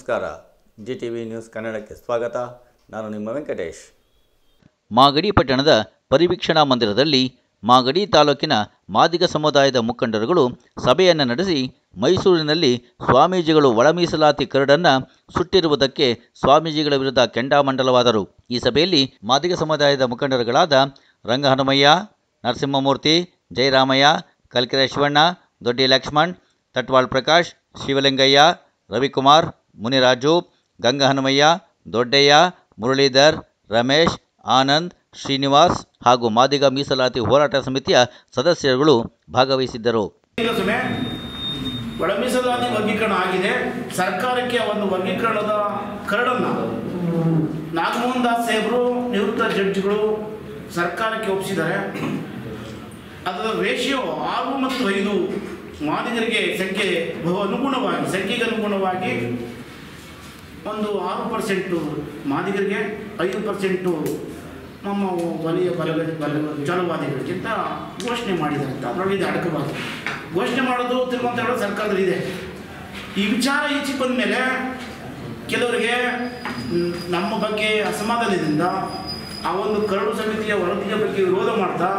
ನಮಸ್ಕಾರ. GTV news ಕನ್ನಡಕ್ಕೆ ಸ್ವಾಗತ. ನಾನು ನಿಮ್ಮ ವೆಂಕಟೇಶ್. ಮಾಗಡಿ ಪಟ್ಟಣದ ಪರಿವೀಕ್ಷಣಾ ಮಂದಿರದಲ್ಲಿ ಮಾಗಡಿ ತಾಲೂಕಿನ ಮಾದಿಗ ಸಮುದಾಯದ ಮುಖಂಡರುಗಳು ಸಭೆಯನ್ನು ನಡೆಸಿ ಮೈಸೂರಿನಲ್ಲಿ ಸ್ವಾಮೀಜಿಗಳು ಒಳ ಮೀಸಲಾತಿ ಕರಡನ್ನು ಸುಟ್ಟಿರುವುದಕ್ಕೆ ಸ್ವಾಮೀಜಿಗಳ ವಿರುದ್ಧ ಕೆಂಡಾಮಂಡಲವಾದರು. ಈ ಸಭೆಯಲ್ಲಿ ಮಾದಿಗ ಸಮುದಾಯದ ಮುಖಂಡರುಗಳಾದ ರಂಗಹನುಮಯ್ಯ, ನರಸಿಂಹಮೂರ್ತಿ, ಜಯರಾಮಯ್ಯ, ಕಲ್ಕೆರೆ ಶಿವಣ್ಣ, ದೊಡ್ಡಿ ಲಕ್ಷ್ಮಣ್, ತಟ್ವಾಳ್ ಪ್ರಕಾಶ್, ಶಿವಲಿಂಗಯ್ಯ, ರವಿಕುಮಾರ್, ಮುನಿರಾಜು, ಗಂಗಹನುಮಯ್ಯ, ದೊಡ್ಡಯ್ಯ, ಮುರಳೀಧರ್, ರಮೇಶ್, ಆನಂದ್, ಶ್ರೀನಿವಾಸ್ ಹಾಗೂ ಮಾದಿಗ ಮೀಸಲಾತಿ ಹೋರಾಟ ಸಮಿತಿಯ ಸದಸ್ಯರುಗಳು ಭಾಗವಹಿಸಿದ್ದರು. ಒಳ ಮೀಸಲಾತಿ ವರ್ಗೀಕರಣ ಆಗಿದೆ. ಸರ್ಕಾರಕ್ಕೆ ಒಂದು ವರ್ಗೀಕರಣದ ಕರಡನ್ನು ನಾಗಮೋಹನ್ ದಾಸ್ ಸಾಹೇಬರು ನಿವೃತ್ತ ಜಡ್ಜ್ಗಳು ಸರ್ಕಾರಕ್ಕೆ ಒಪ್ಪಿಸಿದ್ದಾರೆ. ಅದರ ರೇಷಿಯೋ 6 ಮತ್ತು 5 ಮಾದಿಗರಿಗೆ ಸಂಖ್ಯೆಗೆ ಅನುಗುಣವಾಗಿ ಒಂದು 6% ಮಾದಿಗರಿಗೆ, 5% ನಮ್ಮ ವಲಯ ಚಲವಾದಿಗಳಿಗಿಂತ ಘೋಷಣೆ ಮಾಡಿದ್ದಾರೆ ಅಂತ ಅದರೊಳಗೆ ಅಡಕಬಾರದು. ಘೋಷಣೆ ಮಾಡೋದು ತಿರುವಂತಗಳು ಸರ್ಕಾರದಲ್ಲಿ ಇದೆ. ಈ ವಿಚಾರ ಈಚೆ ಬಂದ ಮೇಲೆ ಕೆಲವರಿಗೆ ನಮ್ಮ ಬಗ್ಗೆ ಅಸಮಾಧಾನದಿಂದ ಆ ಒಂದು ಕರಡು ಸಮಿತಿಯ ವರದಿಯ ಬಗ್ಗೆ ವಿರೋಧ ಮಾಡ್ತಾ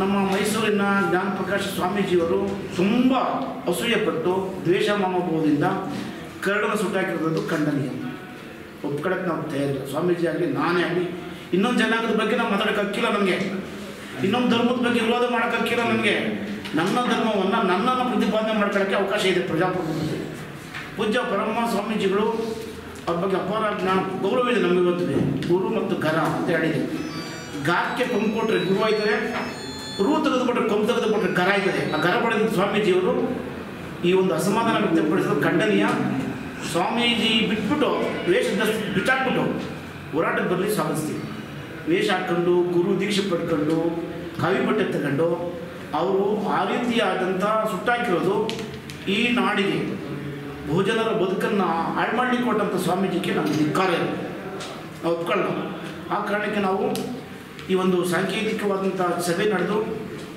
ನಮ್ಮ ಮೈಸೂರಿನ ಜ್ಞಾನಪ್ರಕಾಶ ಸ್ವಾಮೀಜಿಯವರು ತುಂಬ ಅಸೂಯೆಪಟ್ಟು ದ್ವೇಷ ಮನೋಭಾವದಿಂದ ಕರಡನ್ನು ಸುಟ್ಟಾಕಿರೋದು ಖಂಡನೀಯ. ಒಪ್ಕೊಳ್ಳೋಕ್ಕೆ ನಾವು ತಯಾರಿಲ್ಲ. ಸ್ವಾಮೀಜಿ ಆಗಲಿ, ನಾನೇ ಆಗಲಿ, ಇನ್ನೊಂದು ಜನಾಂಗದ ಬಗ್ಗೆ ನಾವು ಮಾತಾಡೋಕೆ ಹಕ್ಕಿಲ್ಲ ನನಗೆ. ಇನ್ನೊಂದು ಧರ್ಮದ ಬಗ್ಗೆ ವಿರೋಧ ಮಾಡೋಕ್ಕೆ ಹಕ್ಕಿಲ್ಲ ನನಗೆ. ನನ್ನ ಧರ್ಮವನ್ನು ನನ್ನನ್ನು ಪ್ರತಿಪಾದನೆ ಮಾಡ್ಕೊಳ್ಳೋಕ್ಕೆ ಅವಕಾಶ ಇದೆ ಪ್ರಜಾಪ್ರಭುತ್ವದಲ್ಲಿ. ಪೂಜ್ಯ ಪರಮ ಸ್ವಾಮೀಜಿಗಳು ಅವ್ರ ಬಗ್ಗೆ ಅಪಾರ ಗೌರವ ಇದೆ ನಮಗೆ ಗೊತ್ತಿದೆ. ಗುರು ಮತ್ತು ಗರ ಅಂತ ಹೇಳಿದೆ. ಗಾಕ್ಕೆ ಕೊಂಬು ಕೊಟ್ಟರೆ ಗುರು ಆಯ್ತಾರೆ, ರೂ ತೆಗೆದುಬಿಟ್ರೆ ಕೊಂಬು ತೆಗೆದುಬಿಟ್ರೆ ಗರ ಆಯ್ತದೆ. ಆ ಗರ ಪಡೆದ ಸ್ವಾಮೀಜಿಯವರು ಈ ಒಂದು ಅಸಮಾಧಾನ ವ್ಯಕ್ತಪಡಿಸೋದು ಖಂಡನೀಯ. ಸ್ವಾಮೀಜಿ ಬಿಟ್ಬಿಟ್ಟು ವೇಷ ಬಿಟ್ಟಾಕ್ಬಿಟ್ಟು ಹೋರಾಟಕ್ಕೆ ಬರಲಿ ಸ್ವಾಗತಿಸ್ತೀವಿ. ವೇಷ ಹಾಕ್ಕೊಂಡು ಗುರು ದೀಕ್ಷೆ ಪಡ್ಕೊಂಡು ಕಾವಿ ಬಟ್ಟೆ ತಗೊಂಡು ಅವರು ಆ ರೀತಿಯಾದಂಥ ಸುಟ್ಟಾಕಿರೋದು ಈ ನಾಡಿಗೆ ಬಹುಜನರ ಬದುಕನ್ನು ಹಾಳು ಮಾಡಲಿಕ್ಕೆ ಕೊಟ್ಟಂಥ ಸ್ವಾಮೀಜಿಗೆ ನಮಗೆ ಧಿಕ್ಕಾರ ನಾವು ಒಪ್ಕೊಳ್ಳೋಣ. ಆ ಕಾರಣಕ್ಕೆ ನಾವು ಈ ಒಂದು ಸಾಂಕೇತಿಕವಾದಂಥ ಸಭೆ ನಡೆದು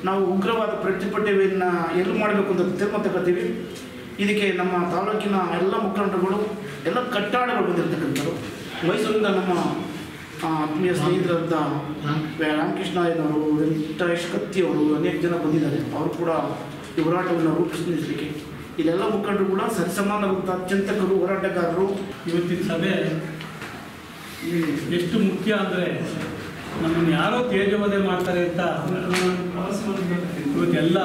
ನಾವು ಉಗ್ರವಾದ ಪ್ರತಿಭಟನೆಯನ್ನು ಎಲ್ಲಿ ಮಾಡಬೇಕು ಅಂತ ತೀರ್ಮಾನ ತಗೋತೀವಿ. ಇದಕ್ಕೆ ನಮ್ಮ ತಾಲೂಕಿನ ಎಲ್ಲ ಮುಖಂಡರುಗಳು ಎಲ್ಲ ಕಟ್ಟಾಡಗಳು ಬಂದಿರತಕ್ಕಂಥವ್ರು. ಮೈಸೂರಿಂದ ನಮ್ಮ ಆತ್ಮೀಯ ಸ್ನೇಹಿತರಾದ ರಾಮಕೃಷ್ಣಯ್ಯನವರು, ವೆಂಕಟೇಶ್ ಕತ್ತಿಯವರು, ಅನೇಕ ಜನ ಬಂದಿದ್ದಾರೆ. ಅವರು ಕೂಡ ಈ ಹೋರಾಟವನ್ನು ರೂಪಿಸಲಿಕ್ಕೆ ಇಲ್ಲೆಲ್ಲ ಮುಖಂಡರು ಕೂಡ ಸರಿಸಮಾನವಾದಂಥ ಚಿಂತಕರು, ಹೋರಾಟಗಾರರು. ಇವತ್ತಿನ ಸಭೆ ಎಷ್ಟು ಮುಖ್ಯ ಅಂದರೆ ನಮ್ಮನ್ನು ಯಾರೋ ತೇಜವಧೆ ಮಾಡ್ತಾರೆ ಅಂತ ಇವತ್ತೆಲ್ಲ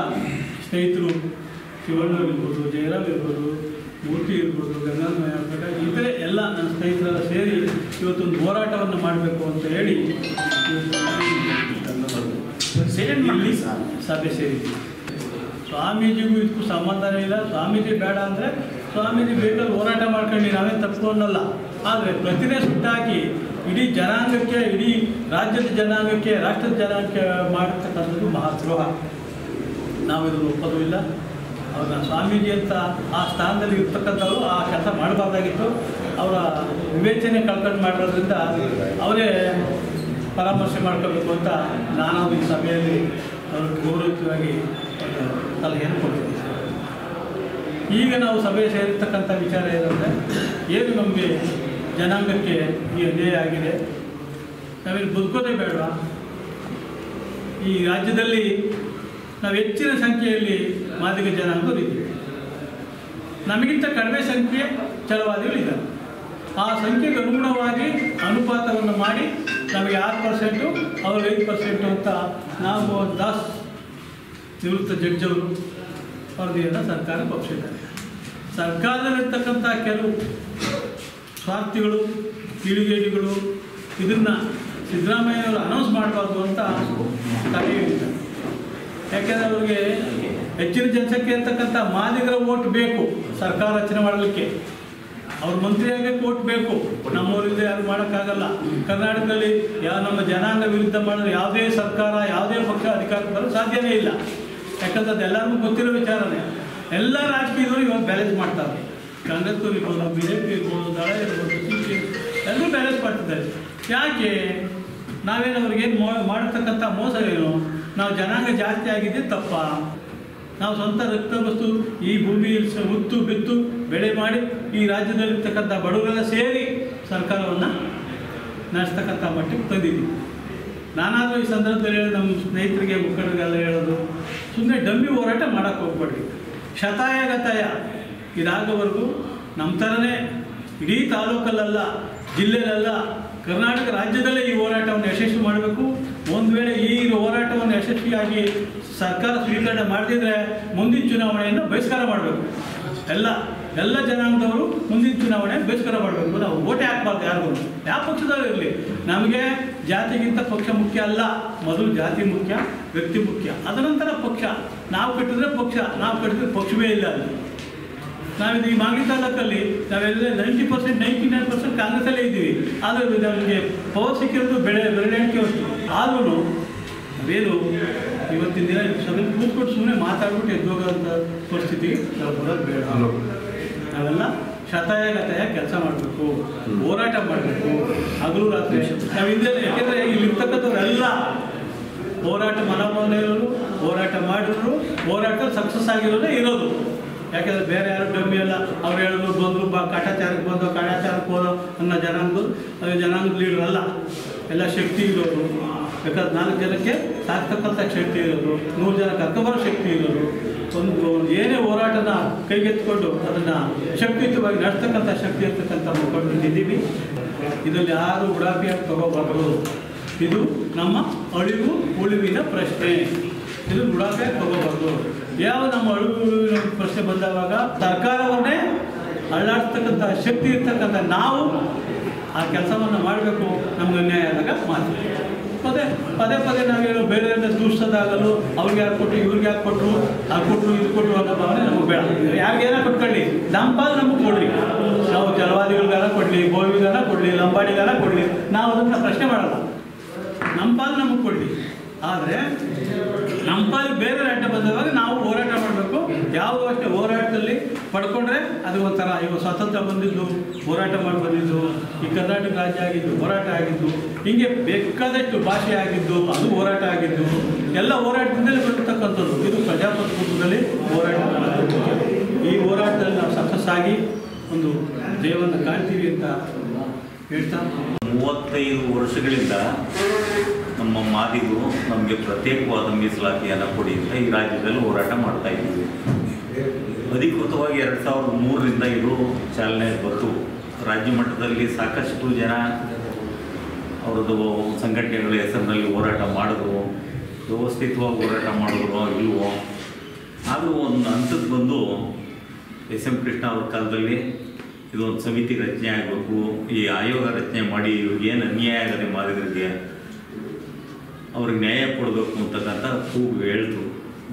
ಸ್ನೇಹಿತರು, ಶಿವಣ್ಣ ಇರ್ಬೋದು, ಜಯರಾಮ್ ಇರ್ಬೋದು, ಮೂರ್ತಿ ಇರ್ಬೋದು, ಗಂಗಾಧರಯ್ಯ ಪ್ರಕಾಶ್, ಇತರೆ ಎಲ್ಲ ನನ್ನ ಸ್ನೇಹಿತರೆಲ್ಲ ಸೇರಿ ಇವತ್ತೊಂದು ಹೋರಾಟವನ್ನು ಮಾಡಬೇಕು ಅಂತ ಹೇಳಿ ಇಲ್ಲಿ ಸಭೆ ಸೇರಿದ್ದೀವಿ. ಸ್ವಾಮೀಜಿಗೂ ಇದಕ್ಕೂ ಸಂಬಂಧನೇ ಇಲ್ಲ. ಸ್ವಾಮೀಜಿ ಬೇಡ ಅಂದರೆ ಸ್ವಾಮೀಜಿ ಬೇಕಾದ್ರೆ ಹೋರಾಟ ಮಾಡ್ಕೊಂಡು ನಾವೇನು ತಪ್ಪು ಅನ್ನಲ್ಲ. ಆದರೆ ಪ್ರತಿನೇ ಸುಟ್ಟಾಕಿ ಇಡೀ ಜನಾಂಗಕ್ಕೆ, ಇಡೀ ರಾಜ್ಯದ ಜನಾಂಗಕ್ಕೆ, ರಾಷ್ಟ್ರದ ಜನಾಂಗಕ್ಕೆ ಮಾಡತಕ್ಕಂಥದ್ದು ಮಹಾದ್ರೋಹ. ನಾವು ಇದನ್ನು ಒಪ್ಪೋದು ಇಲ್ಲ. ಅವ್ರನ್ನ ಸ್ವಾಮೀಜಿ ಅಂತ ಆ ಸ್ಥಾನದಲ್ಲಿ ಇರ್ತಕ್ಕಂಥವ್ರು ಆ ಕೆಲಸ ಮಾಡಬಾರ್ದಾಗಿತ್ತು. ಅವರ ವಿವೇಚನೆ ಕಳ್ಕೊಂಡು ಮಾಡಿರೋದ್ರಿಂದ ಅವರೇ ಪರಾಮರ್ಶೆ ಮಾಡ್ಕೋಬೇಕು ಅಂತ ನಾನು ಈ ಸಭೆಯಲ್ಲಿ ಅವ್ರಿಗೆ ಗೌರವಯುತವಾಗಿ ಸಲಹೆಯನ್ನು ಕೊಡ್ತೀನಿ. ಈಗ ನಾವು ಸಭೆ ಸೇರಿರ್ತಕ್ಕಂಥ ವಿಚಾರ ಏನಂದರೆ, ಏನು ನಮಗೆ ಜನಾಂಗಕ್ಕೆ ಈ ಅನ್ಯಾಯ ಆಗಿದೆ, ನಾವೇನು ಬದುಕೋದೇ ಬೇಡವಾ? ಈ ರಾಜ್ಯದಲ್ಲಿ ನಾವು ಹೆಚ್ಚಿನ ಸಂಖ್ಯೆಯಲ್ಲಿ ಮಾದಿಗ ಜನಾಂಗರಿದ್ದೀವಿ. ನಮಗಿಂತ ಕಡಿಮೆ ಸಂಖ್ಯೆ ಛಲವಾದಿಗಳಿದ್ದಾರೆ. ಆ ಸಂಖ್ಯೆಗೆ ಅನುಗುಣವಾಗಿ ಅನುಪಾತವನ್ನು ಮಾಡಿ ನಮಗೆ 6%, ಅವರು 5% ಅಂತ ನಾವು ದಾಸ್ ನಿವೃತ್ತ ಜಡ್ಜವರು ವರದಿಯನ್ನು ಸರ್ಕಾರಕ್ಕೆ ಒಪ್ಪಿಸಿದ್ದಾರೆ. ಸರ್ಕಾರದಲ್ಲಿರ್ತಕ್ಕಂಥ ಕೆಲವು ಸ್ವಾರ್ಥಿಗಳು, ಕಿಡಿಗೇಡಿಗಳು ಇದನ್ನು ಸಿದ್ದರಾಮಯ್ಯವರು ಅನೌನ್ಸ್ ಮಾಡಬಾರ್ದು ಅಂತ ತಡೆ ಹೇಳಿದ್ದಾರೆ. ಯಾಕೆಂದರೆ ಅವ್ರಿಗೆ ಹೆಚ್ಚಿನ ಜನಸಂಖ್ಯೆ ಇರ್ತಕ್ಕಂಥ ಮಾದಿಗರ ಓಟ್ ಬೇಕು ಸರ್ಕಾರ ರಚನೆ ಮಾಡಲಿಕ್ಕೆ. ಅವ್ರ ಮಂತ್ರಿಯಾಗಕ್ಕೆ ಓಟ್ ಬೇಕು. ನಮ್ಮೂರಿಂದ ಯಾರು ಮಾಡೋಕ್ಕಾಗಲ್ಲ. ಕರ್ನಾಟಕದಲ್ಲಿ ನಮ್ಮ ಜನಾಂಗ ವಿರುದ್ಧ ಮಾಡಿದ್ರೆ ಯಾವುದೇ ಸರ್ಕಾರ, ಯಾವುದೇ ಪಕ್ಷ ಅಧಿಕಾರಕ್ಕೆ ಬರೋದು ಸಾಧ್ಯವೇ ಇಲ್ಲ. ಯಾಕಂದ್ರೆ ಅದೆಲ್ಲರಿಗೂ ಗೊತ್ತಿರೋ ವಿಚಾರನೇ. ಎಲ್ಲ ರಾಜಕೀಯದವರು ಇವಾಗ ಬ್ಯಾಲೆನ್ಸ್ ಮಾಡ್ತಾರೆ. ಕಾಂಗ್ರೆಸ್ ಇರ್ಬೋದು, BJP ಇರ್ಬೋದು, ದಳ ಇರ್ಬೋದು, CPI ಎಲ್ಲರೂ ಬ್ಯಾಲೆನ್ಸ್ ಮಾಡ್ತಿದ್ದಾರೆ. ಯಾಕೆ? ನಾವೇನು ಅವ್ರಿಗೇನು ಮಾಡಿರ್ತಕ್ಕಂಥ ಮೋಸ ಏನು? ನಾವು ಜನಾಂಗ ಜಾಸ್ತಿ ಆಗಿದ್ದೆ ತಪ್ಪ? ನಾವು ಸ್ವಂತ ರಕ್ತ ವಸ್ತು ಈ ಭೂಮಿಯಲ್ಲಿ ಉತ್ತು ಬಿತ್ತು ಬೆಳೆ ಮಾಡಿ ಈ ರಾಜ್ಯದಲ್ಲಿರ್ತಕ್ಕಂಥ ಬಡವರೆಲ್ಲ ಸೇರಿ ಸರ್ಕಾರವನ್ನು ನಡೆಸ್ತಕ್ಕಂಥ ಮಟ್ಟಿಗೆ ತಂದಿದ್ದೀವಿ. ನಾನಾದರೂ ಈ ಸಂದರ್ಭದಲ್ಲಿ ಹೇಳಿ ನಮ್ಮ ಸ್ನೇಹಿತರಿಗೆ ಮುಖಂಡರಿಗೆಲ್ಲ ಹೇಳೋದು, ಸುಮ್ಮನೆ ಡಮ್ಮಿ ಹೋರಾಟ ಮಾಡೋಕ್ಕೆ ಹೋಗ್ಬೇಡ್ರಿ. ಶತಾಯ ಗತಾಯ ಇದಾಗೋವರೆಗೂ ನಮ್ಮ ಥರನೇ ಇಡೀ ತಾಲೂಕಲ್ಲ, ಜಿಲ್ಲೆಯಲ್ಲ, ಕರ್ನಾಟಕ ರಾಜ್ಯದಲ್ಲೇ ಈ ಹೋರಾಟವನ್ನು ಯಶಸ್ವಿ ಮಾಡಬೇಕು. ಒಂದು ವೇಳೆ ಈ ಹೋರಾಟವನ್ನು ಯಶಸ್ವಿಯಾಗಿ ಸರ್ಕಾರ ಸ್ವೀಕರಣೆ ಮಾಡದಿದ್ದರೆ ಮುಂದಿನ ಚುನಾವಣೆಯನ್ನು ಬಹಿಷ್ಕಾರ ಮಾಡಬೇಕು. ಎಲ್ಲ ಜನಾಂಗದವರು ಮುಂದಿನ ಚುನಾವಣೆ ಬಹಿಷ್ಕಾರ ಮಾಡಬೇಕು. ನಾವು ಓಟೇ ಹಾಕ್ಬಾರ್ದು ಯಾರಿಗೂ, ಯಾವ ಪಕ್ಷದವರು ಇರಲಿ. ನಮಗೆ ಜಾತಿಗಿಂತ ಪಕ್ಷ ಮುಖ್ಯ ಅಲ್ಲ, ಮೊದಲು ಜಾತಿ ಮುಖ್ಯ, ವ್ಯಕ್ತಿ ಮುಖ್ಯ, ಅದನಂತರ ಪಕ್ಷ. ನಾವು ಕಟ್ಟಿದ್ರೆ ಪಕ್ಷ, ನಾವು ಕಟ್ಟಿದ್ರೆ ಪಕ್ಷವೇ ಇಲ್ಲ ಅಲ್ಲಿ. ನಾವಿದು ಈ ಮಾಗಡಿ ತಾಲೂಕಲ್ಲಿ ನಾವೆಲ್ಲ 90%, 99% ಕಾಂಗ್ರೆಸ್ಸಲ್ಲೇ ಇದ್ದೀವಿ. ಆದರೆ ನಮಗೆ ಪವರ್ ಸಿಕ್ಕಿರೋದು ಬೆರಳೆಣಿಕೆ ವಸ್ತು. ಆದ್ರೂ ನಾವೇನು ಇವತ್ತಿನ ದಿನ ಸಭೆ ಕೂತ್ಕೊಟ್ಟು ಸುಮ್ಮನೆ ಮಾತಾಡ್ಬಿಟ್ಟು ಎದ್ದೋಗೋಂಥ ಪರಿಸ್ಥಿತಿಗೆ ನಾವು ಬರೋದು ಬೇಡ. ನಾವೆಲ್ಲ ಶತಾಯ ಗತಾಯ ಕೆಲಸ ಮಾಡಬೇಕು, ಹೋರಾಟ ಮಾಡಬೇಕು, ಹಗಲು ರಾತ್ರಿ. ನಾವು ಹಿಂದೆ ಯಾಕೆಂದರೆ ಇಲ್ಲಿರ್ತಕ್ಕಂಥವ್ರೆಲ್ಲ ಹೋರಾಟ ಮನೋಭಾವನೆ ಇರೋರು, ಹೋರಾಟ ಮಾಡಿರೋರು, ಹೋರಾಟ ಸಕ್ಸಸ್ ಆಗಿರೋದೇ ಇರೋದು. ಯಾಕೆಂದರೆ ಬೇರೆ ಯಾರು ಡಮ್ಮಿ ಅಲ್ಲ. ಅವ್ರು ಹೇಳೋದು ಬಂದರು ಕಾಟಾಚಾರಕ್ಕೆ ಬಂದು ಕಾಟಾಚಾರಕ್ಕೆ ಹೋದೋ ಅನ್ನೋ ಜನಾಂಗದ ಲೀಡರ್ ಅಲ್ಲ. ಎಲ್ಲ ಶಕ್ತಿ ಇರೋರು, ಬೇಕಾದ್ರೆ 4 ಜನಕ್ಕೆ ಸಾಕ್ತಕ್ಕಂಥ ಶಕ್ತಿ ಇರೋರು, 100 ಜನ ಕರ್ಕೊಬರೋ ಶಕ್ತಿ ಇರೋರು, ಒಂದು ಏನೇ ಹೋರಾಟನ ಕೈಗೆತ್ತಿಕೊಂಡು ಅದನ್ನು ಶಕ್ತಿಯುತವಾಗಿ ನಡೆಸ್ತಕ್ಕಂಥ ಶಕ್ತಿ ಇರ್ತಕ್ಕಂಥ ಮುಖಂಡರಿದ್ದೀವಿ. ಇದರಲ್ಲಿ ಯಾರು ಉಡಾಪಿಯಾಗಿ ತಗೋಬಾರ್ದು. ಇದು ನಮ್ಮ ಅಳಿವು ಉಳಿವಿನ ಪ್ರಶ್ನೆ. ಇದು ಉಡಾಪಿಯಾಗಿ ತಗೋಬಾರ್ದು. ಯಾವ ನಮ್ಮ ಅಳಿವು ಪ್ರಶ್ನೆ ಬಂದಾಗ ಸರ್ಕಾರವನ್ನೇ ಅಳ್ಳಾಡ್ತಕ್ಕಂಥ ಶಕ್ತಿ ಇರ್ತಕ್ಕಂಥ ನಾವು ಆ ಕೆಲಸವನ್ನು ಮಾಡಬೇಕು. ನಮ್ಗೆ ಅನ್ಯಾಯ ಆದಾಗ ಮಾತು ಪದೇ ನಾವೇನೋ ಬೇರೆಯವ್ರನ್ನ ದೂಷಿಸೋದಾಗಲು ಅವ್ರಿಗೆ ಯಾರು ಕೊಟ್ಟರು, ಇವ್ರಿಗೆ ಯಾಕೆ ಕೊಟ್ಟರು, ಅದು ಕೊಟ್ಟರು, ಇದು ಕೊಟ್ಟರು ಅನ್ನೋ ಭಾವನೆ ನಮಗೆ ಬೇಡ. ಯಾರಿಗೇನ ಕೊಟ್ಕೊಳ್ಳಿ, ನಮ್ಮ ಪಾಲು ನಮಗೆ ಕೊಡ್ರಿ. ನಾವು ಜಲವಾದಿಗಳಿಗಾರ ಕೊಡಲಿ, ಗೋವಿಗಾರ ಕೊಡಲಿ, ಲಂಬಾಡಿಗಾರ ಕೊಡಲಿ, ನಾವು ಅದನ್ನು ಪ್ರಶ್ನೆ ಮಾಡಲ್ಲ. ನಮ್ಮ ಪಾಲು ನಮಗೆ ಕೊಡಲಿ. ಆದರೆ ನಮ್ಮ ಪಾಲಿಗೆ ಬೇರೆ ಅಡ್ಡ ಬಂದವಾಗ ನಾವು ಹೋರಾಟ ಮಾಡಬೇಕು. ಯಾವುದೋ ಅಷ್ಟೇ ಹೋರಾಟದಲ್ಲಿ ಪಡ್ಕೊಂಡ್ರೆ ಅದು ಒಂಥರ. ಇವಾಗ ಸ್ವಾತಂತ್ರ್ಯ ಬಂದಿದ್ದು ಹೋರಾಟ ಮಾಡಿ ಬಂದಿದ್ದು, ಈ ಕರ್ನಾಟಕ ರಾಜ್ಯ ಆಗಿದ್ದು ಹೋರಾಟ ಆಗಿದ್ದು, ಹೀಗೆ ಬೇಕಾದಷ್ಟು ಭಾಷೆ ಆಗಿದ್ದು ಅದು ಹೋರಾಟ ಆಗಿದ್ದು, ಎಲ್ಲ ಹೋರಾಟದಿಂದಲೇ ಬರ್ತಕ್ಕಂಥದ್ದು. ಇದು ಪ್ರಜಾಪ್ರಭುತ್ವದಲ್ಲಿ ಹೋರಾಟ. ಈ ಹೋರಾಟದಲ್ಲಿ ನಾವು ಸಕ್ಸಸ್ ಆಗಿ ಒಂದು ದೇವರನ್ನು ಕಾಣ್ತೀವಿ ಅಂತ ಹೇಳ್ತಾ, 35 ವರ್ಷಗಳಿಂದ ನಮ್ಮ ಮಾದಿಗರು ನಮಗೆ ಪ್ರತ್ಯೇಕವಾದ ಮೀಸಲಾತಿಯನ್ನು ಕೊಡಿ ಅಂತ ಈ ರಾಜ್ಯದಲ್ಲಿ ಹೋರಾಟ ಮಾಡ್ತಾ ಇದ್ದೀವಿ. ಅಧಿಕೃತವಾಗಿ 2003ರಿಂದ ಇದು ಚಾಲನೆ ಬಂತು. ರಾಜ್ಯ ಮಟ್ಟದಲ್ಲಿ ಸಾಕಷ್ಟು ಜನ ಅವ್ರದ್ದು ಸಂಘಟನೆಗಳ ಹೆಸರಿನಲ್ಲಿ ಹೋರಾಟ ಮಾಡಿದ್ರು, ವ್ಯವಸ್ಥಿತವಾಗಿ ಹೋರಾಟ ಮಾಡಿದ್ರು ಇಲ್ವೋ. ಆದರೂ ಒಂದು ಹಂತಕ್ಕೆ ಬಂದು SM ಕೃಷ್ಣ ಅವ್ರ ಕಾಲದಲ್ಲಿ ಇದೊಂದು ಸಮಿತಿ ರಚನೆ ಆಗಬೇಕು, ಈ ಆಯೋಗ ರಚನೆ ಮಾಡಿ ಇವ್ರಿಗೇನು ಅನ್ಯಾಯ ಆಗದೆ ಮಾದಿಗರಿಗೆ ಅವ್ರಿಗೆ ನ್ಯಾಯ ಕೊಡಬೇಕು ಅಂತಕ್ಕಂಥ ಕೂಗು ಹೇಳಿದ್ರು.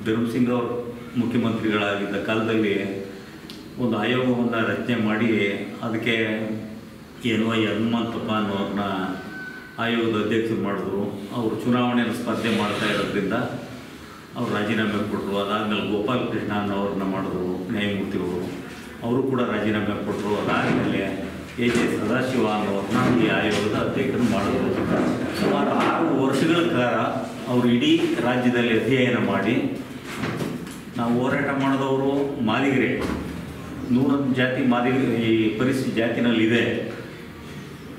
ಧರ್ಮಸಿಂಗ್ ಅವರು ಮುಖ್ಯಮಂತ್ರಿಗಳಾಗಿದ್ದ ಕಾಲದಲ್ಲಿ ಒಂದು ಆಯೋಗವನ್ನು ರಚನೆ ಮಾಡಿ ಅದಕ್ಕೆ NY ಹನುಮಂತಪ್ಪ ಅನ್ನೋರನ್ನ ಆಯೋಗದ ಅಧ್ಯಕ್ಷರು ಮಾಡಿದ್ರು. ಅವರು ಚುನಾವಣೆಯನ್ನು ಸ್ಪರ್ಧೆ ಮಾಡ್ತಾ ಇರೋದ್ರಿಂದ ಅವ್ರು ರಾಜೀನಾಮೆ ಕೊಟ್ಟರು. ಅದಾದಮೇಲೆ ಗೋಪಾಲಕೃಷ್ಣ ಅನ್ನೋರನ್ನ ಮಾಡಿದ್ರು ನ್ಯಾಯಮೂರ್ತಿಗಳು, ಅವರು ಕೂಡ ರಾಜೀನಾಮೆ ಕೊಟ್ಟರು. ಅದಾದಮೇಲೆ H. ಸದಾಶಿವ ಅನ್ನೋರನ್ನ ಈ ಆಯೋಗದ ಅಧ್ಯಕ್ಷರು ಮಾಡಿದ್ರು. ಸುಮಾರು 6 ವರ್ಷಗಳ ಕಾಲ ಅವರು ಇಡೀ ರಾಜ್ಯದಲ್ಲಿ ಅಧ್ಯಯನ ಮಾಡಿ, ನಾವು ಹೋರಾಟ ಮಾಡಿದವರು ಮಾದಿಗರೇ, 100 ಜಾತಿ ಮಾದಿಗರು ಈ ಪರಿಸ್ಥಿತಿ ಜಾತಿನಲ್ಲಿದೆ.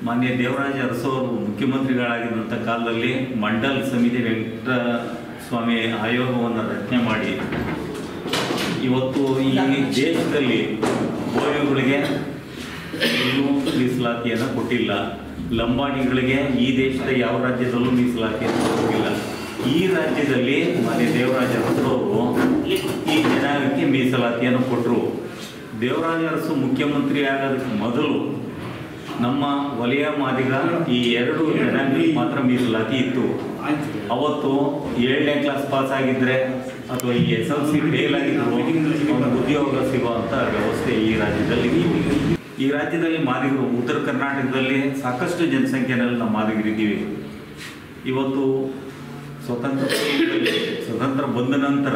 ಮಾನ್ಯ ದೇವರಾಜ ಅರಸವರು ಮುಖ್ಯಮಂತ್ರಿಗಳಾಗಿದ್ದಂಥ ಕಾಲದಲ್ಲಿ ಮಂಡಲ್ ಸಮಿತಿ ವೆಂಕಟಸ್ವಾಮಿ ಆಯೋಗವನ್ನು ರಚನೆ ಮಾಡಿ ಇವತ್ತು ಈ ದೇಶದಲ್ಲಿ ಗೋವಿಗಳಿಗೆ ಇನ್ನೂ ಮೀಸಲಾತಿಯನ್ನು ಕೊಟ್ಟಿಲ್ಲ. ಲಂಬಾಣಿಗಳಿಗೆ ಈ ದೇಶದ ಯಾವ ರಾಜ್ಯದಲ್ಲೂ ಮೀಸಲಾತಿಯನ್ನು ಕೊಟ್ಟಿಲ್ಲ. ಈ ರಾಜ್ಯದಲ್ಲಿ ಮಾನ್ಯ ದೇವರಾಜ ಅರಸವರು ಈ ಜನಾಂಗಕ್ಕೆ ಮೀಸಲಾತಿಯನ್ನು ಕೊಟ್ಟರು. ದೇವರಾಜ ಅರಸು ಮುಖ್ಯಮಂತ್ರಿ ಆಗೋದಕ್ಕೆ ಮೊದಲು ನಮ್ಮ ವಲಯ ಮಾದಿಗ ಈ 2 ಜನಾಂಗಕ್ಕೆ ಮಾತ್ರ ಮೀಸಲಾತಿ ಇತ್ತು. ಅವತ್ತು 7ನೇ ಕ್ಲಾಸ್ ಪಾಸ್ ಆಗಿದ್ದರೆ ಅಥವಾ ಈ SLC ಫೇಲ್ ಆಗಿದ್ರು ಉದ್ಯೋಗ ಸಿಗುವಂಥ ವ್ಯವಸ್ಥೆ ಈ ರಾಜ್ಯದಲ್ಲಿ. ಈ ರಾಜ್ಯದಲ್ಲಿ ಮಾದಿಗರು ಉತ್ತರ ಕರ್ನಾಟಕದಲ್ಲಿ ಸಾಕಷ್ಟು ಜನಸಂಖ್ಯೆಯಲ್ಲಿ ನಮ್ಮ ಮಾದಿಗರಿದ್ದೀವಿ. ಇವತ್ತು ಸ್ವತಂತ್ರ ಬಂದ ನಂತರ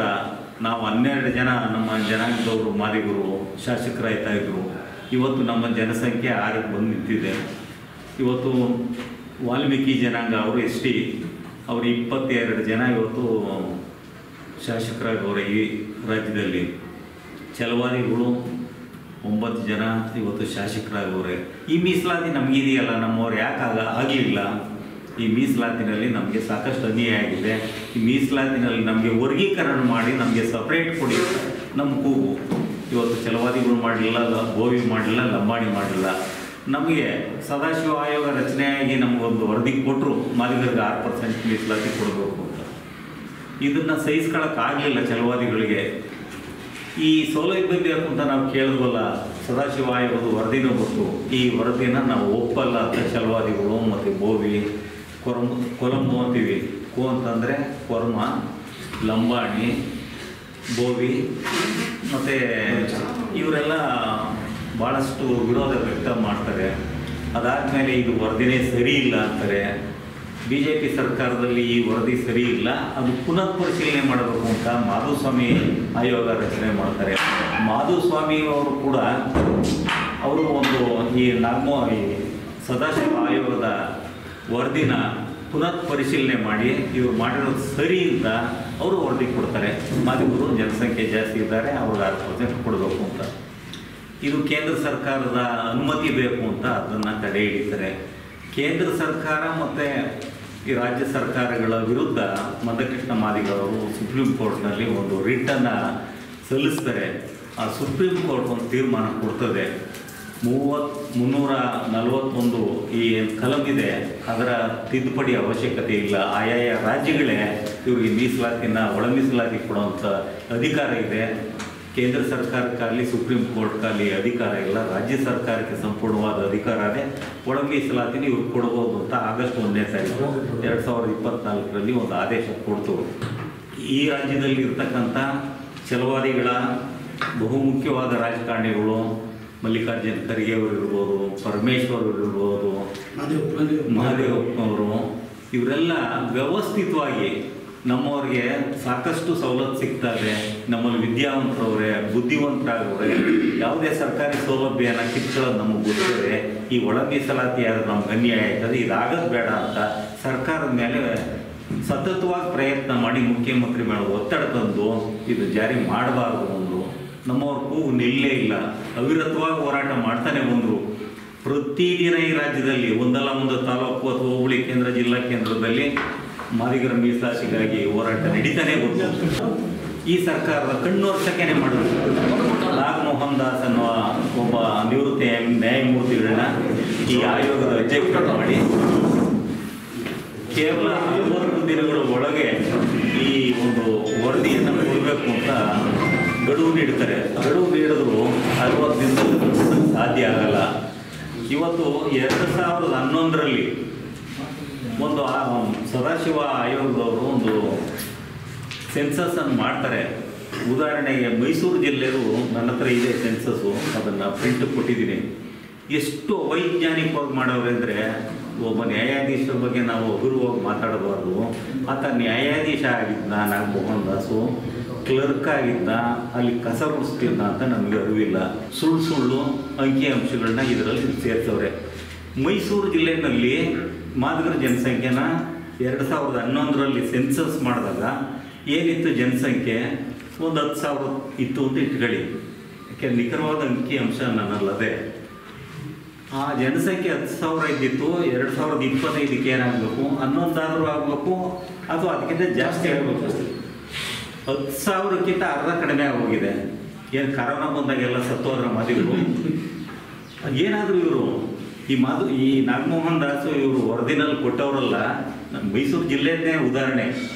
ನಾವು 12 ಜನ ನಮ್ಮ ಜನಾಂಗದವರು ಮಾದಿಗರು ಶಾಸಕರಾಯ್ತಾ ಇದ್ರು. ಇವತ್ತು ನಮ್ಮ ಜನಸಂಖ್ಯೆ 6ಕ್ಕೆ ಬಂದು ನಿಂತಿದೆ. ಇವತ್ತು ವಾಲ್ಮೀಕಿ ಜನಾಂಗ ಅವರು ST ಅವರು 22 ಜನ ಇವತ್ತು ಶಾಸಕರಾಗವ್ರೆ ಈ ರಾಜ್ಯದಲ್ಲಿ. ಛಲವಾದಿಗಳು 9 ಜನ ಇವತ್ತು ಶಾಸಕರಾಗವ್ರೆ. ಈ ಮೀಸಲಾತಿ ನಮಗಿದೆಯಲ್ಲ, ನಮ್ಮವ್ರು ಯಾಕೆ ಆಗಲಿಲ್ಲ? ಈ ಮೀಸಲಾತಿನಲ್ಲಿ ನಮಗೆ ಸಾಕಷ್ಟು ಅನ್ಯಾಯ ಆಗಿದೆ. ಈ ಮೀಸಲಾತಿನಲ್ಲಿ ನಮಗೆ ವರ್ಗೀಕರಣ ಮಾಡಿ ನಮಗೆ ಸಪ್ರೇಟ್ ಕೊಡಿ ನಮ್ಮ ಕೂಗು. ಇವತ್ತು ಛಲವಾದಿಗಳು ಮಾಡಲಿಲ್ಲ, ಗೋವಿ ಮಾಡಲಿಲ್ಲ, ಲಂಬಾಣಿ ಮಾಡಲಿಲ್ಲ. ನಮಗೆ ಸದಾಶಿವ ಆಯೋಗ ರಚನೆಯಾಗಿ ನಮಗೊಂದು ವರದಿ ಕೊಟ್ಟರು, ಮಾದಿಗರಿಗೆ 6% ಮೀಸಲಾತಿ ಕೊಡಬೇಕು ಅಂತ. ಇದನ್ನು ಸಹಿಸ್ಕೊಳ್ಳೋಕ್ಕಾಗಲಿಲ್ಲ ಛಲವಾದಿಗಳಿಗೆ. ಈ ಸೌಲಭ್ಯ ಬೇಕು ಅಂತ ನಾವು ಕೇಳಿದ್ವಲ್ಲ, ಸದಾಶಿವ ಆಯೋಗದ ವರದಿನೂ ಗೊತ್ತು. ಈ ವರದಿನ ನಾವು ಒಪ್ಪಲ್ಲ ಅಂತ ಛಲವಾದಿಗಳು ಮತ್ತು ಬೋವಿ, ಕೊಲಂಬು ಅಂತೀವಿ. ಕೋ ಅಂತಂದರೆ ಕೊರ್ಮ, ಲಂಬಾಣಿ, ಬೋವಿ ಮತ್ತು ಇವರೆಲ್ಲ ಭಾಳಷ್ಟು ವಿರೋಧ ವ್ಯಕ್ತ ಮಾಡ್ತಾರೆ. ಅದಾದಮೇಲೆ ಇದು ವರದಿನೇ ಸರಿ ಇಲ್ಲ ಅಂತಾರೆ. BJP ಸರ್ಕಾರದಲ್ಲಿ ಈ ವರದಿ ಸರಿ ಇಲ್ಲ, ಅದು ಪುನಃ ಪರಿಶೀಲನೆ ಮಾಡಬೇಕು ಅಂತ ಮಾಧುಸ್ವಾಮಿ ಆಯೋಗ ರಚನೆ ಮಾಡ್ತಾರೆ. ಮಾಧುಸ್ವಾಮಿ ಅವರು ಕೂಡ ಅವರು ಒಂದು ಈ ಸದಾಶಿವ ಆಯೋಗದ ವರದಿನ ಪುನಃ ಪರಿಶೀಲನೆ ಮಾಡಿ ಇವರು ಮಾಡಿರೋದು ಸರಿ ಅಂತ ಅವರು ವರದಿ ಕೊಡ್ತಾರೆ. ಮಾದಿಗರು ಜನಸಂಖ್ಯೆ ಜಾಸ್ತಿ ಇದ್ದಾರೆ, ಅವ್ರಿಗೆ 6% ಕೊಡಬೇಕು ಅಂತ. ಇದು ಕೇಂದ್ರ ಸರ್ಕಾರದ ಅನುಮತಿ ಬೇಕು ಅಂತ ಅದನ್ನು ತಡೆ ಹಿಡಿತಾರೆ. ಕೇಂದ್ರ ಸರ್ಕಾರ ಮತ್ತು ಈ ರಾಜ್ಯ ಸರ್ಕಾರಗಳ ವಿರುದ್ಧ ಮಂದಕೃಷ್ಣ ಮಾದಿಗವರು ಸುಪ್ರೀಂ ಕೋರ್ಟ್ನಲ್ಲಿ ಒಂದು ರಿಟ್ಟನ್ನು ಸಲ್ಲಿಸ್ತಾರೆ. ಆ ಸುಪ್ರೀಂ ಕೋರ್ಟ್ ಒಂದು ತೀರ್ಮಾನ ಕೊಡ್ತದೆ. 341 ಈ ಕಲಂ ಇದೆ, ಅದರ ತಿದ್ದುಪಡಿ ಅವಶ್ಯಕತೆ ಇಲ್ಲ. ಆಯಾಯ ರಾಜ್ಯಗಳೇ ಇವರಿಗೆ ಮೀಸಲಾತಿನ ಒಳ ಮೀಸಲಾತಿ ಕೊಡುವಂಥ ಅಧಿಕಾರ ಇದೆ. ಕೇಂದ್ರ ಸರ್ಕಾರಕ್ಕಾಗಲಿ ಸುಪ್ರೀಂ ಕೋರ್ಟ್ಗಾಗಲಿ ಅಧಿಕಾರ ಇಲ್ಲ. ರಾಜ್ಯ ಸರ್ಕಾರಕ್ಕೆ ಸಂಪೂರ್ಣವಾದ ಅಧಿಕಾರ ಇದೆ. ಒಳ ಮೀಸಲಾತಿನ ಇವ್ರು ಕೊಡ್ಬೋದು ಅಂತ ಆಗಸ್ಟ್ 1ನೇ ತಾರೀಕು 2024ರಲ್ಲಿ ಒಂದು ಆದೇಶ ಕೊಡ್ತು. ಈ ರಾಜ್ಯದಲ್ಲಿ ಇರ್ತಕ್ಕಂಥ ಛಲವಾದಿಗಳ ಬಹುಮುಖ್ಯವಾದ ರಾಜಕಾರಣಿಗಳು ಮಲ್ಲಿಕಾರ್ಜುನ್ ಖರ್ಗೆ ಅವರು ಇರ್ಬೋದು, ಪರಮೇಶ್ವರ್ ಅವರು ಇರ್ಬೋದು, ಮಹದೇವಪ್ಪನವರು, ಇವರೆಲ್ಲ ವ್ಯವಸ್ಥಿತವಾಗಿ ನಮ್ಮವ್ರಿಗೆ ಸಾಕಷ್ಟು ಸವಲತ್ತು ಸಿಗ್ತಾ ಇದೆ. ನಮ್ಮಲ್ಲಿ ವಿದ್ಯಾವಂತರವ್ರೆ, ಬುದ್ಧಿವಂತರಾಗವ್ರೆ, ಯಾವುದೇ ಸರ್ಕಾರಿ ಸೌಲಭ್ಯನ ಕಿತ್ಕೊಳ್ಳೋದು ನಮಗೆ ಗೊತ್ತಿದೆ. ಈ ಒಳ ಮೀಸಲಾತಿ ಆದ್ರೆ ನಮ್ಗೆ ಅನ್ಯಾಯ ಆಯ್ತದೆ, ಇದಾಗೋದು ಬೇಡ ಅಂತ ಸರ್ಕಾರದ ಮೇಲೆ ಸತತವಾಗಿ ಪ್ರಯತ್ನ ಮಾಡಿ ಮುಖ್ಯಮಂತ್ರಿ ಮೇಲೆ ಒತ್ತಡ ತಂದು ಇದು ಜಾರಿ ಮಾಡಬಾರ್ದು ಅಂದರು. ನಮ್ಮವ್ರ ಕೂಗು ನಿಲ್ಲೇ ಇಲ್ಲ, ಅವಿರತವಾಗಿ ಹೋರಾಟ ಮಾಡ್ತಾನೆ ಬಂದರು. ಪ್ರತಿದಿನ ಈ ರಾಜ್ಯದಲ್ಲಿ ಒಂದಲ್ಲ ಒಂದು ತಾಲೂಕು ಅಥವಾ ಹೋಬಳಿ ಕೇಂದ್ರ, ಜಿಲ್ಲಾ ಕೇಂದ್ರದಲ್ಲಿ ಮಾದಿಗರ ಮೀಸಲಾತಿಗಾಗಿ ಹೋರಾಟ ನಡೀತಾನೆ ಬಂತು. ಈ ಸರ್ಕಾರದ ಕಣ್ಣೋರ್ಸಕ್ಕೇನೆ ಮಾಡಿದ್ರು. ನಾಗಮೋಹನ್ ದಾಸ್ ಅನ್ನುವ ಒಬ್ಬ ನಿವೃತ್ತ ನ್ಯಾಯಮೂರ್ತಿಗಳನ್ನ ಈ ಆಯೋಗದ ಅಧ್ಯಕ್ಷ ಮಾಡಿ ಕೇವಲ 60 ದಿನಗಳ ಒಳಗೆ ಈ ಒಂದು ವರದಿಯನ್ನು ಕೊಡಬೇಕು ಅಂತ ಗಡುವು ನೀಡ್ತಾರೆ. ಗಡುವು ನೀಡಿದ್ರು 60 ದಿನದಲ್ಲಿ ಸಾಧ್ಯ ಆಗಲ್ಲ. ಇವತ್ತು 2011ರಲ್ಲಿ ಒಂದು ಸದಾಶಿವ ಆಯೋಗದವರು ಒಂದು ಸೆನ್ಸಸ್ಸನ್ನು ಮಾಡ್ತಾರೆ. ಉದಾಹರಣೆಗೆ ಮೈಸೂರು ಜಿಲ್ಲೆಯರು, ನನ್ನ ಹತ್ರ ಇದೆ ಸೆನ್ಸಸ್ಸು, ಅದನ್ನು ಪ್ರಿಂಟ್ ಕೊಟ್ಟಿದ್ದೀನಿ. ಎಷ್ಟು ಅವೈಜ್ಞಾನಿಕವಾಗಿ ಮಾಡೋರು ಅಂದರೆ, ಒಬ್ಬ ನ್ಯಾಯಾಧೀಶರ ಬಗ್ಗೆ ನಾವು ಹಗುರವಾಗಿ ಮಾತಾಡಬಾರ್ದು. ಆತ ನ್ಯಾಯಾಧೀಶ ಆಗಿದ್ದ ನಾಗಮೋಹನ್ ದಾಸು, ಕ್ಲರ್ಕ್ ಆಗಿದ್ದ, ಅಲ್ಲಿ ಕಸ ಗುಡಿಸ್ತಿದ್ದ ಅಂತ ನಮಗೆ ಅರಿವಿಲ್ಲ. ಸುಳ್ಳು ಅಂಕಿಅಂಶಗಳನ್ನ ಇದರಲ್ಲಿ ಸೇರಿಸವ್ರೆ. ಮೈಸೂರು ಜಿಲ್ಲೆಯಲ್ಲಿ ಮಾದಿಗರ ಜನಸಂಖ್ಯೆನ 2011ರಲ್ಲಿ ಸೆನ್ಸಸ್ ಮಾಡಿದಾಗ ಏನಿತ್ತು ಜನಸಂಖ್ಯೆ, ಒಂದು 10,000 ಇತ್ತು ಅಂತ ಇಟ್ಕೊಳ್ಳಿ. ಯಾಕೆ ನಿಖರವಾದ ಅಂಕಿಅಂಶ ನನ್ನಲ್ಲದೆ. ಆ ಜನಸಂಖ್ಯೆ 10,000 ಇದ್ದಿತ್ತು. 2025ಕ್ಕೆ ಏನಾಗಬೇಕು, 11 ಆಗಬೇಕು ಅಥವಾ ಅದಕ್ಕಿಂತ ಜಾಸ್ತಿ ಆಗಬೇಕು. 10,000ಕ್ಕಿಂತ ಅರ್ಧ ಕಡಿಮೆ ಆಗೋಗಿದೆ. ಏನು ಕರೋನಾ ಬಂದಾಗೆಲ್ಲ ಸತ್ತೋದ್ರ ಮಾದಿಗರು. ಏನಾದರೂ ಇವರು ಈ ನಾಗಮೋಹನ್ ದಾಸು ಇವರು ವರದಿನಲ್ಲಿ ಕೊಟ್ಟವರಲ್ಲ, ಮೈಸೂರು ಜಿಲ್ಲೆಯೇ ಉದಾಹರಣೆ.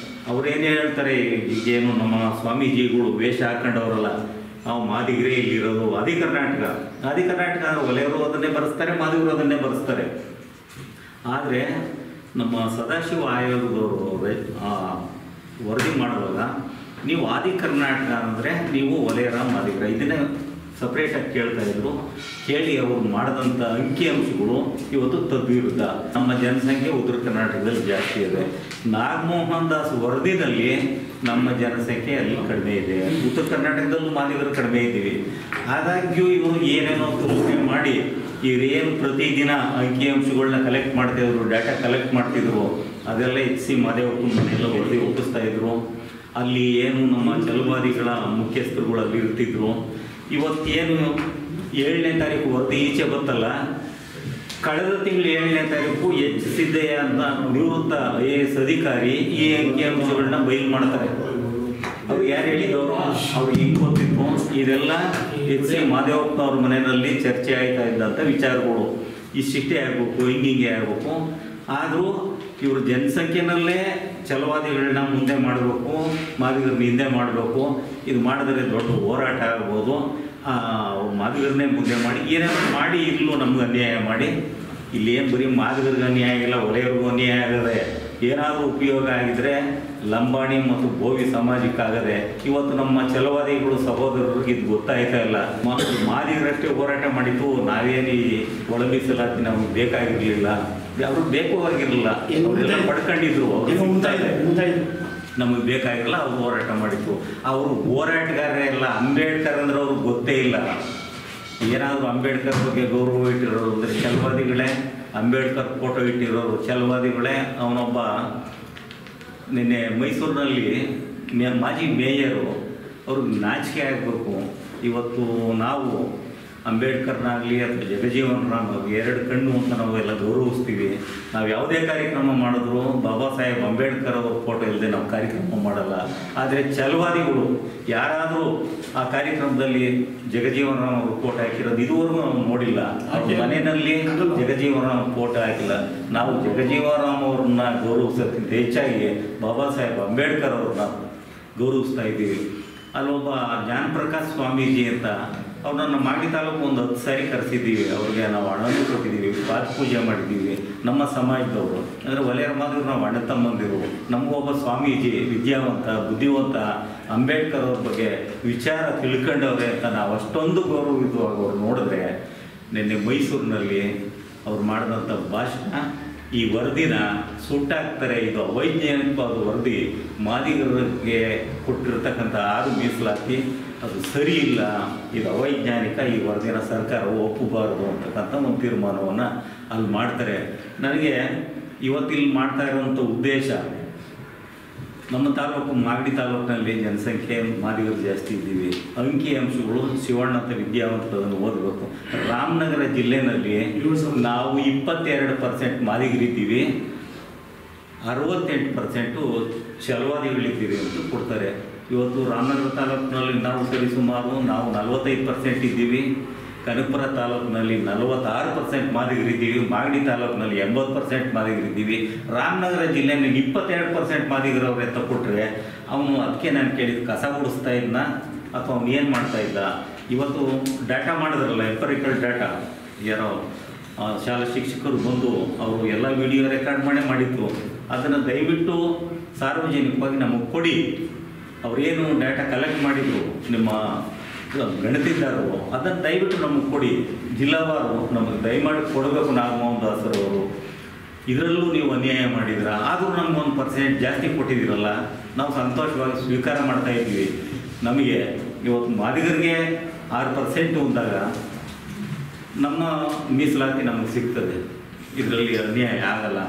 ಅವರೇನು ಹೇಳ್ತಾರೆ, ಈಗೇನು ನಮ್ಮ ಸ್ವಾಮೀಜಿಗಳು ವೇಷ ಹಾಕೊಂಡವರಲ್ಲ, ನಾವು ಮಾದಿಗರೇ ಇಲ್ಲಿರೋದು, ಆದಿಕರ್ನಾಟಕ ಒಲೆಯವರು ಅದನ್ನೇ ಬರೆಸ್ತಾರೆ, ಮಾದಿಗರು ಅದನ್ನೇ ಬರೆಸ್ತಾರೆ. ಆದರೆ ನಮ್ಮ ಸದಾಶಿವ ಆಯೋಗದವರು ವರದಿ ಮಾಡುವಾಗ ನೀವು ಆದಿಕರ್ನಾಟಕ ಅಂದರೆ ನೀವು ಒಲೆಯರ ಮಾದಿಗರ ಇದನ್ನೇ ಸಪ್ರೇಟಾಗಿ ಕೇಳ್ತಾ ಇದ್ರು. ಕೇಳಿ ಅವರು ಮಾಡಿದಂಥ ಅಂಕಿಅಂಶಗಳು ಇವತ್ತು ತದ್ವಿರುದ್ಧ. ನಮ್ಮ ಜನಸಂಖ್ಯೆ ಉತ್ತರ ಕರ್ನಾಟಕದಲ್ಲಿ ಜಾಸ್ತಿ ಇದೆ. ನಾಗಮೋಹನ್ ದಾಸ್ ವರದಿನಲ್ಲಿ ನಮ್ಮ ಜನಸಂಖ್ಯೆ ಅಲ್ಲಿ ಕಡಿಮೆ ಇದೆ, ಉತ್ತರ ಕರ್ನಾಟಕದಲ್ಲೂ ಮಾದಿಗರು ಕಡಿಮೆ ಇದ್ದೀವಿ. ಆದಾಗ್ಯೂ ಇವರು ಏನೇನೋ ತುಲನೆ ಮಾಡಿ ಇವರೇನು ಪ್ರತಿದಿನ ಅಂಕಿಅಂಶಗಳನ್ನ ಕಲೆಕ್ಟ್ ಮಾಡ್ತಾಯಿದ್ರು, ಡಾಟಾ ಕಲೆಕ್ಟ್ ಮಾಡ್ತಿದ್ರು, ಅದೆಲ್ಲ HC ಮಾದೇವಪ್ಪನ ಮನೆಯೆಲ್ಲ ವರದಿ ಒಪ್ಪಿಸ್ತಾ ಇದ್ರು. ಅಲ್ಲಿ ಏನು ನಮ್ಮ ಛಲವಾದಿಗಳ ಮುಖ್ಯಸ್ಥರುಗಳು ಅಲ್ಲಿ ಇರ್ತಿದ್ರು. ಇವತ್ತೇನು 7ನೇ ತಾರೀಕು ವರದಿ ಈಚೆ ಗೊತ್ತಲ್ಲ, ಕಳೆದ ತಿಂಗಳು 7ನೇ ತಾರೀಕು ಎಚ್ ಸಿದ್ದಯ್ಯ ಅಂತ ನಿವೃತ್ತ IAS ಅಧಿಕಾರಿ ಈ ಅಂಕಿಅಂಶಗಳನ್ನ ಬಯಲು ಮಾಡ್ತಾರೆ. ಅವ್ರು ಯಾರು ಹೇಳಿದವರು, ಅವ್ರಿಗೆ ಹಿಂಗೆ ಗೊತ್ತಿತ್ತು. ಇದೆಲ್ಲ HC ಮಾದೇವಪ್ಪನವ್ರ ಮನೆಯಲ್ಲಿ ಚರ್ಚೆ ಆಯ್ತಾ ಇದ್ದಂಥ ವಿಚಾರಗಳು. ಇಷ್ಟಿಷ್ಟೇ ಆಗಬೇಕು, ಹಿಂಗೆ ಆಗಬೇಕು. ಆದರೂ ಇವರು ಜನಸಂಖ್ಯೆನಲ್ಲೇ ಛಲವಾದಿಗಳನ್ನ ಮುಂದೆ ಮಾಡಬೇಕು, ಮಾದಿಗರನ್ನ ಹಿಂದೆ ಮಾಡಬೇಕು. ಇದು ಮಾಡಿದರೆ ದೊಡ್ಡ ಹೋರಾಟ ಆಗ್ಬೋದು. ಮಾದಿಗರನ್ನೇ ಮುಂದೆ ಮಾಡಿ ಏನಾದರೂ ಮಾಡಿ ಇಲ್ಲೂ ನಮ್ಗೆ ಅನ್ಯಾಯ ಮಾಡಿ, ಇಲ್ಲಿ ಏನು ಬರೀ ಮಾದಿಗರಿಗೆ ಅನ್ಯಾಯ ಆಗಿಲ್ಲ, ಒಲೆಯವ್ರಿಗೂ ಅನ್ಯಾಯ ಆಗದೆ. ಏನಾದರೂ ಉಪಯೋಗ ಆಗಿದ್ರೆ ಲಂಬಾಣಿ ಮತ್ತು ಬೋವಿ ಸಮಾಜಕ್ಕಾಗದೆ. ಇವತ್ತು ನಮ್ಮ ಛಲವಾದಿಗಳು ಸಹೋದರರಿಗೆ ಇದು ಗೊತ್ತಾಯ್ತಾ ಇಲ್ಲ. ಮಾದಿಗರಷ್ಟೇ ಹೋರಾಟ ಮಾಡಿದ್ದು, ನಾವೇನು ಒಳ ಮೀಸಲಾತಿ ನಮಗೆ ಬೇಕಾಗಿರಲಿಲ್ಲ, ಅವರು ಬೇಕಾಗಿರಲಿಲ್ಲ, ಅವರೆಲ್ಲ ಪಡ್ಕೊಂಡಿದ್ರು. ನಮಗೆ ಬೇಕಾಗಿರಲ್ಲ, ಅವ್ರು ಹೋರಾಟ ಮಾಡಿತ್ತು. ಅವರು ಹೋರಾಟಗಾರರೇ ಇಲ್ಲ. ಅಂಬೇಡ್ಕರ್ ಅಂದ್ರೆ ಅವ್ರಿಗೆ ಗೊತ್ತೇ ಇಲ್ಲ. ಏನಾದರೂ ಅಂಬೇಡ್ಕರ್ ಬಗ್ಗೆ ಗೌರವ ಇಟ್ಟಿರೋರು ಅಂದರೆ ಛಲವಾದಿಗಳೇ. ಅಂಬೇಡ್ಕರ್ ಫೋಟೋ ಇಟ್ಟಿರೋರು ಛಲವಾದಿಗಳೇ. ಅವನೊಬ್ಬ ನಿನ್ನೆ ಮೈಸೂರಿನಲ್ಲಿ ಮಾಜಿ ಮೇಯರು, ಅವ್ರಿಗೆ ನಾಚಿಕೆ ಆಗಬೇಕು. ಇವತ್ತು ನಾವು ಅಂಬೇಡ್ಕರ್ನಾಗಲಿ ಅಥವಾ ಜಗಜೀವನ್ ರಾಮ್ ಅವ್ರಿಗೆ 2 ಕಣ್ಣು ಅಂತ ನಾವೆಲ್ಲ ಗೌರವಿಸ್ತೀವಿ. ನಾವು ಯಾವುದೇ ಕಾರ್ಯಕ್ರಮ ಮಾಡಿದ್ರು ಬಾಬಾ ಸಾಹೇಬ್ ಅಂಬೇಡ್ಕರ್ ಅವ್ರ ಫೋಟೋ ಇಲ್ಲದೆ ನಾವು ಕಾರ್ಯಕ್ರಮ ಮಾಡಲ್ಲ. ಆದರೆ ಛಲವಾದಿಗಳು ಯಾರಾದರೂ ಆ ಕಾರ್ಯಕ್ರಮದಲ್ಲಿ ಜಗಜೀವನ್ ರಾಮ್ ಅವ್ರ ಫೋಟೋ ಹಾಕಿರೋದು ಇದುವರೆಗೂ ನಾವು ನೋಡಿಲ್ಲ. ಅವ್ರ ಮನೆಯಲ್ಲಿ ಜಗಜೀವನ್ ರಾಮ್ ಫೋಟೋ ಹಾಕಿಲ್ಲ. ನಾವು ಜಗಜೀವನ್ ರಾಮ್ ಅವ್ರನ್ನ ಗೌರವಿಸೋದಕ್ಕಿಂತ ಹೆಚ್ಚಾಗಿ ಬಾಬಾ ಸಾಹೇಬ್ ಅಂಬೇಡ್ಕರ್ ಅವ್ರನ್ನ ಗೌರವಿಸ್ತಾ ಇದ್ದೀವಿ. ಅಲ್ಲೊಬ್ಬ ಜ್ಞಾನಪ್ರಕಾಶ್ ಸ್ವಾಮೀಜಿ ಅಂತ ಅವ್ರನ್ನ ಮಾಗಡಿ ತಾಲೂಕು ಒಂದು 10 ಸಾರಿ ಕರೆಸಿದ್ದೀವಿ. ಅವ್ರಿಗೆ ನಾವು ಹಣನೂ ಕೊಟ್ಟಿದ್ದೀವಿ, ಪಾದ ಪೂಜೆ ಮಾಡಿದ್ದೀವಿ. ನಮ್ಮ ಸಮಾಜದವರು ಅಂದರೆ ಒಲೆಯರ ಮಾದ್ರು ನಾವು ಅಣ್ಣ ತಮ್ಮಂದಿರು. ನಮಗೊಬ್ಬ ಸ್ವಾಮೀಜಿ ವಿದ್ಯಾವಂತ, ಬುದ್ಧಿವಂತ, ಅಂಬೇಡ್ಕರ್ ಅವ್ರ ಬಗ್ಗೆ ವಿಚಾರ ತಿಳ್ಕೊಂಡವ್ರೆ ಅಂತ ನಾವು ಅಷ್ಟೊಂದು ಗೌರವಿಸುವಾಗ ಅವ್ರು ನೋಡಿದ್ರೆ, ನಿನ್ನೆ ಮೈಸೂರಿನಲ್ಲಿ ಅವ್ರು ಮಾಡಿದಂಥ ಭಾಷಣ, ಈ ವರದಿನ ಸುಟ್ಟಾಕ್ತಾರೆ. ಇದು ಅವೈಜ್ಞಾನಿಕವಾದ ವರದಿ. ಮಾದಿಗರಿಗೆ ಕೊಟ್ಟಿರ್ತಕ್ಕಂಥ 6 ಮೀಸಲಾತಿ ಅದು ಸರಿ ಇಲ್ಲ, ಇದು ಅವೈಜ್ಞಾನಿಕ, ಈ ವರದಿನ ಸರ್ಕಾರ ಒಪ್ಪಬಾರದು ಅಂತಕ್ಕಂಥ ಒಂದು ತೀರ್ಮಾನವನ್ನು ಅಲ್ಲಿ ಮಾಡ್ತಾರೆ. ನನಗೆ ಇವತ್ತಿಲ್ಲಿ ಮಾಡ್ತಾ ಇರುವಂಥ ಉದ್ದೇಶ, ನಮ್ಮ ತಾಲೂಕು ಮಾಗಡಿ ತಾಲೂಕಿನಲ್ಲಿ ಜನಸಂಖ್ಯೆ ಮಾದಿಗರು ಜಾಸ್ತಿ ಇದ್ದೀವಿ. ಅಂಕಿಅಂಶಗಳು ಶಿವಣ್ಣಂತ ವಿದ್ಯಾವಂತರನ್ನು ಓದಬೇಕು. ರಾಮನಗರ ಜಿಲ್ಲೆಯಲ್ಲಿ ನಾವು 22% ಮಾದಿಗರಿದ್ದೀವಿ, 68% ಛಲವಾದಿಗಳಿದ್ದೀವಿ ಅಂತ ಕೊಡ್ತಾರೆ. ಇವತ್ತು ರಾಮನಗರ ತಾಲೂಕಿನಲ್ಲಿ ನಾವು ಸರಿಸುಮಾರು ನಾವು 45% ಇದ್ದೀವಿ. ಕನಕಪುರ ತಾಲೂಕಿನಲ್ಲಿ 46% ಮಾದಿಗರಿದ್ದೀವಿ. ಮಾಗಡಿ ತಾಲೂಕಿನಲ್ಲಿ 80% ಮಾದಿಗರಿದ್ದೀವಿ. ರಾಮನಗರ ಜಿಲ್ಲೆಯಲ್ಲಿ 22% ಮಾದಿಗರವ್ರೆ ಅಂತ ಕೊಟ್ಟರೆ ಅವನು ಅದಕ್ಕೆ ನಾನು ಕೇಳಿದ್ದು ಕಸ ಗುಡಿಸ್ತಾ ಇದ್ನ ಅಥವಾ ಅವನು ಏನು ಮಾಡ್ತಾ ಇದ್ದ. ಇವತ್ತು ಡಾಟಾ ಮಾಡಿದ್ರಲ್ಲ, ಎಂಪರಿಕಲ್ ಡಾಟಾ, ಯಾರೋ ಶಾಲಾ ಶಿಕ್ಷಕರು ಬಂದು ಅವರು ಎಲ್ಲ ವಿಡಿಯೋ ರೆಕಾರ್ಡ್ ಮಾಡಿದ್ರು. ಅದನ್ನು ದಯವಿಟ್ಟು ಸಾರ್ವಜನಿಕವಾಗಿ ನಮಗೆ ಕೊಡಿ. ಅವರೇನು ಡಾಟಾ ಕಲೆಕ್ಟ್ ಮಾಡಿದರು ನಿಮ್ಮ ಗಣಿತದಾರರು, ಅದನ್ನು ದಯವಿಟ್ಟು ನಮಗೆ ಕೊಡಿ. ಜಿಲ್ಲಾವಾರು ನಮಗೆ ದಯಮಾಡಿ ಕೊಡಬೇಕು. ನಾಗಮೋಹನ್ ದಾಸರವರು ಇದರಲ್ಲೂ ನೀವು ಅನ್ಯಾಯ ಮಾಡಿದ್ರ, ಆದರೂ ನಮಗೊಂದು % ಜಾಸ್ತಿ ಕೊಟ್ಟಿದ್ದೀರಲ್ಲ, ನಾವು ಸಂತೋಷವಾಗಿ ಸ್ವೀಕಾರ ಮಾಡ್ತಾ ಇದ್ದೀವಿ. ನಮಗೆ ಇವತ್ತು ಮಾದಿಗರಿಗೆ 6% ಅಂದಾಗ ನಮ್ಮ ಮೀಸಲಾತಿ ನಮಗೆ ಸಿಗ್ತದೆ, ಇದರಲ್ಲಿ ಅನ್ಯಾಯ ಆಗಲ್ಲ.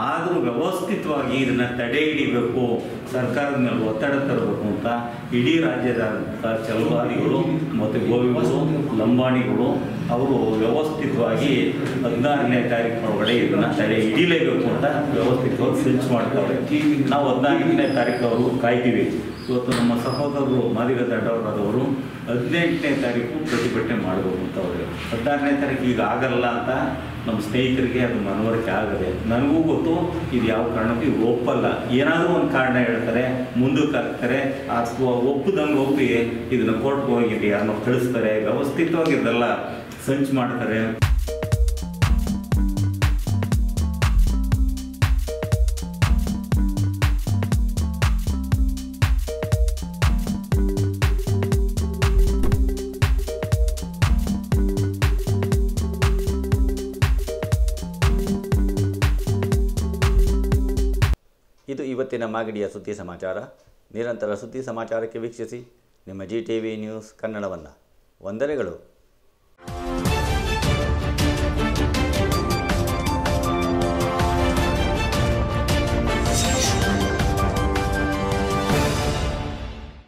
ಆದರೂ ವ್ಯವಸ್ಥಿತವಾಗಿ ಇದನ್ನು ತಡೆ ಹಿಡಿಬೇಕು, ಸರ್ಕಾರದ ಮೇಲೆ ಒತ್ತಡ ತರಬೇಕು ಅಂತ ಇಡೀ ರಾಜ್ಯದಂಥ ಛಲವಾದಿಗಳು ಮತ್ತು ಗೋವಿಗಳು, ಲಂಬಾಣಿಗಳು ಅವರು ವ್ಯವಸ್ಥಿತವಾಗಿ 16ನೇ ತಾರೀಕು ಒಳಗಡೆ ಇದನ್ನು ತಡೆ ಹಿಡಿಲೇಬೇಕು ಅಂತ ವ್ಯವಸ್ಥಿತವಾಗಿ ಸರ್ಚ್ ಮಾಡ್ತಾರೆ. ನಾವು 14ನೇ ತಾರೀಕು ಕಾಯ್ತೀವಿ. ಇವತ್ತು ನಮ್ಮ ಸಹೋದರರು ಮಾದಿಗ ದಡ್ಡವರಾದವರು 18ನೇ ತಾರೀಕು ಪ್ರತಿಭಟನೆ ಮಾಡಬೇಕು ಅಂತ ಅವರು. 16ನೇ ತಾರೀಕು ಈಗ ಆಗಲ್ಲ ಅಂತ ನಮ್ಮ ಸ್ನೇಹಿತರಿಗೆ ಅದು ಮನವರಿಕೆ ಆಗದೆ. ನನಗೂ ಗೊತ್ತು ಇದು ಯಾವ ಕಾರಣಕ್ಕೂ ಇವ್ರು ಒಪ್ಪಲ್ಲ. ಏನಾದರೂ ಒಂದು ಕಾರಣ ಹೇಳ್ತಾರೆ, ಮುಂದಕ್ಕೆ ಹಾಕ್ತಾರೆ. ಒಪ್ಪದಂಗೆ ಒಪ್ಪಿ ಇದನ್ನು ಕೋರ್ಟ್ಗೆ ಹೋಗಿ ಯಾರನ್ನೋ ಕಳಿಸ್ತಾರೆ. ವ್ಯವಸ್ಥಿತವಾಗಿ ಇದೆಲ್ಲ ಸಂಚು ಮಾಡ್ತಾರೆ. ಇದು ಇವತ್ತಿನ ಮಾಗಡಿಯ ಸುದ್ದಿ ಸಮಾಚಾರ. ನಿರಂತರ ಸುದ್ದಿ ಸಮಾಚಾರಕ್ಕೆ ವೀಕ್ಷಿಸಿ ನಿಮ್ಮ GTV ನ್ಯೂಸ್ ಕನ್ನಡವನ್ನು. ವಂದನೆಗಳು.